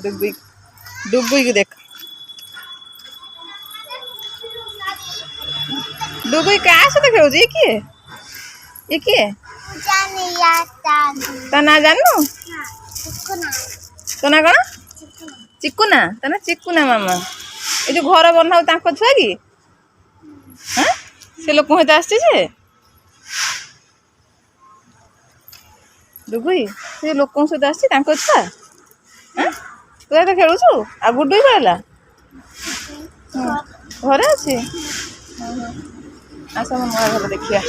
डुगुई डुगुई की देख डुगुई क्या सहित खेलुच ये किए ता ना जानू तो ना कौन चिकुना ता ना चिकुना मामा ये जो घर बना छुआ कि हाँ से लोक सहित आसे डुगुई से लोक सहित आछुआ हाँ तू तो खेलुचु आ गुडुई कहला घर अच्छे आस हम नुआ घर देखिया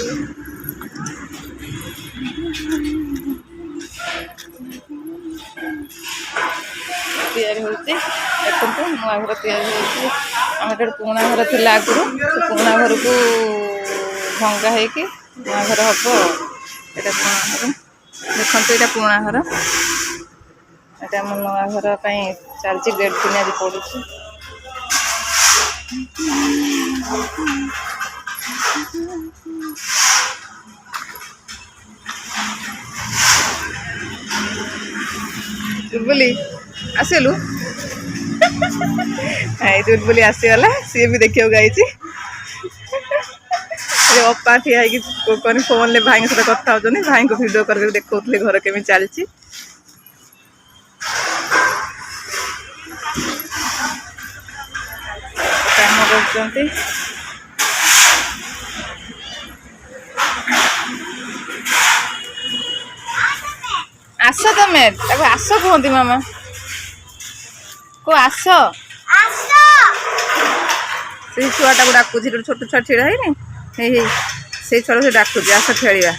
तैयारी होती देखते नुआ घर तैयारी होती आम गोटे पुराणा घर थी आगुरी से पुराणा घर को भंगा हो नुआ घर हम यहाँ पुराणा घर देखते यहाँ पुराणा घर यहाँ आम नुआ घर चलती गेट दिन आज पड़ू चुलबुली आसलु चुलबुली आसीगला सी भी देखा आई अपा ठिया कौन फोन में भाई सहित कथा होती भाई को भिडियो कर देखते घर केमी चलती काम कर आस तमें आस कहती मामा को आस से छुआटा को डाकुची छोट छुआ छिड़ा है से छुआ से डाकुची आस खेलिया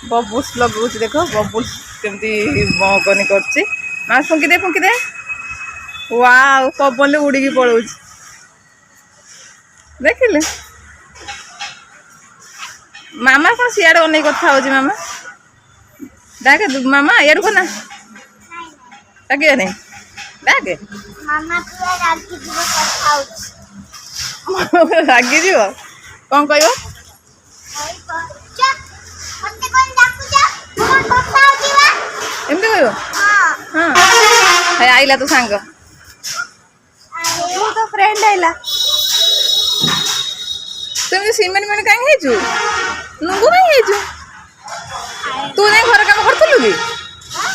बबुल्स लगुच देख बबुल्स केमती मकनी कर फुंकी दे वाओ पवन उड़ी पड़ो देखिले मामा कौन सियाड़े अनेक कथा हो मामा डाके मामा यार को ना डाके नहीं डाके मामा पूरा रागी जीव कथा होछ रागी जीव कौन कहबो मते कोन डाकू जा मोर कथा होजीवा एमते कहबो हां हाय आइला तो सांग तू तो फ्रेंड आइला तुम सीमेंट में कहीं हेजु नुंगु कहीं हेजु तू जाई घर काम करथलु कि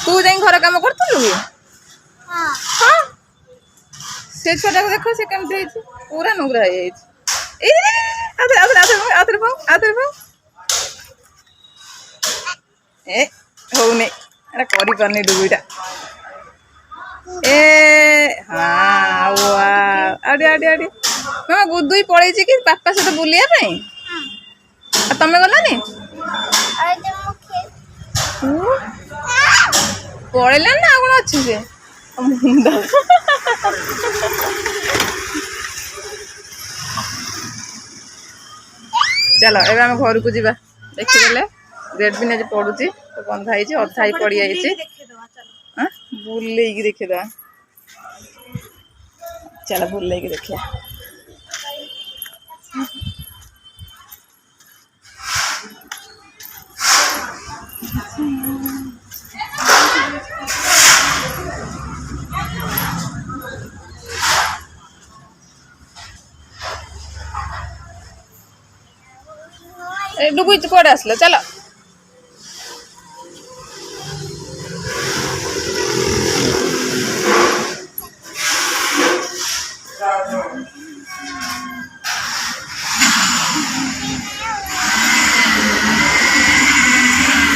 तू जाई घर काम करथलु कि हां हां से छोटा को देखो से केमते हेछि पूरा नुगरा हे हेछि ए आदर ए होउने एटा करि परनी डुबीटा ए हाँ वाह आडे आडे आडे मामा गुदुई पड़े कि पापा सहित बुलिया पाई तमें गलानी अरे तो मुखे पड़ेला ना कौन अच्छी से मुंडा चलो एबे हम घर को जीवा देखिदेले रेड बिन आज पड़ुची तो बंधा है अधा ही पड़ जाए बुले देखीदा चलो बुले देखिया डुबुई कौड़े आसलो चलो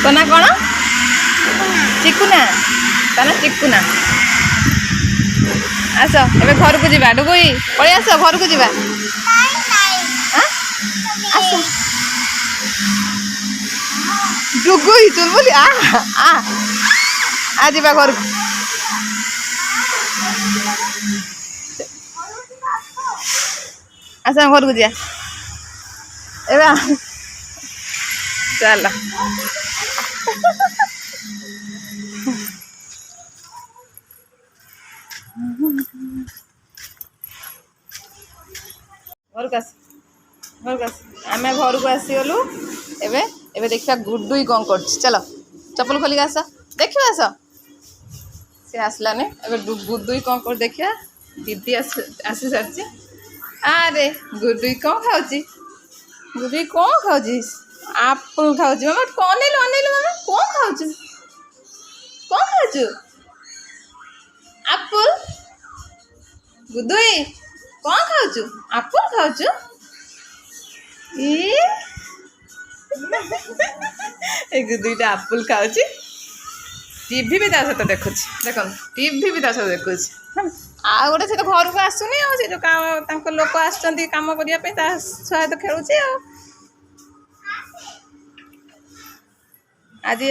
तो ना कौन चिकुना ता चिकुना आस ए घर को जा डुगुई पलि आस घर को जा डुगुई चुलबुली आ जा घर को आस घर को जा चल आम घर को आसीगलु एबे देखा गुडुई कौन कर चलो चप्पल खोलिक आस देख आस ସେ ଆସିଲାନି ଏବେ ଗୁଦୁଇ କ'ଣ କରି ଦେଖିବା ଦିଦି ଆସି ସାରିଛି ଆରେ ଗୁଦୁଇ କ'ଣ ଖାଉଛି ଗୁଦୁଇ କ'ଣ ଖାଉଛି ଆପଲ୍ ଖାଉଛି ମାମା ଅନେଇଲୁ ଅନେଇଲୁ ମାମା କ'ଣ ଖାଉଛୁ କ'ଣ ଖାଉଛୁ ଆପଲ୍ ଗୁଦୁଇ କ'ଣ ଖାଉଛୁ ଆପଲ୍ ଖାଉଛୁ ଏ ଗୁଦୁଇଟା ଆପଲ୍ ଖାଉଛି টিভি ବି ତା ସହିତ ଦେଖୁଛି ଦେଖନ୍ତୁ ଟିଭି ବି ତା ସହିତ ଦେଖୁଛି ଆଉ ଗୋଟେ ସେ ତ ଘରକୁ ଆସୁନି ଆଉ ସେ ଯେଉଁ ତାଙ୍କ ଲୋକ ଆସୁଛନ୍ତି କାମ କରିବା ପାଇଁ ତା ସହିତ ଖେଳୁଛି ଆଉ ଆଜି